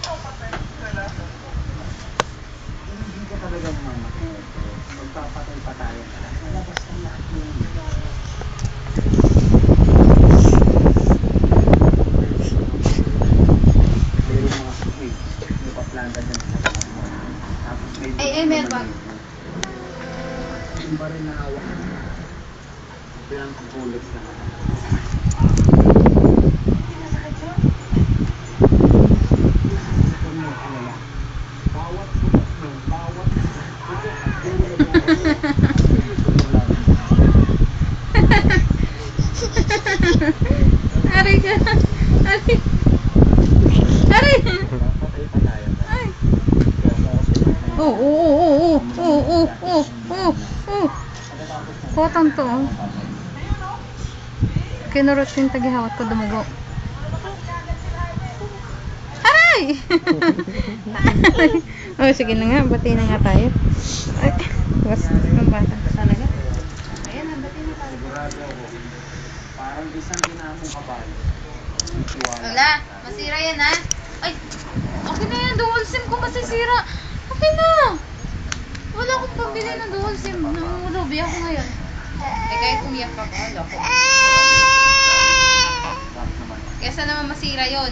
Hindi ka talaga mamatay. Magpapatay pa tayo. Labas na lahat yun. Merong mga switch. May paplanta dyan sa kapag mo. Tapos may meron. Iba rin na hawak. Bilang bullets na naman. Bawat bukas mo, bawat Aray ka. Aray. Aray. Ay. Oo. Kotang to. Kinurot yung tagihawat ko dumugo. Aray! Oh, sige na nga. Bati na nga tayo. Ay, bastos ng bata. Talaga? Ayan, bati na tayo. Sigurado ako. Parang isang dinamong kabayo. Wala, masira yan ha. Ay, okay na yan. Dual SIM ko masisira. Okay na. Wala akong pabili ng dual SIM. Namumulobi ako ngayon. Eh, kahit umiyak pa ko, wala ko. Kesa naman masira yon.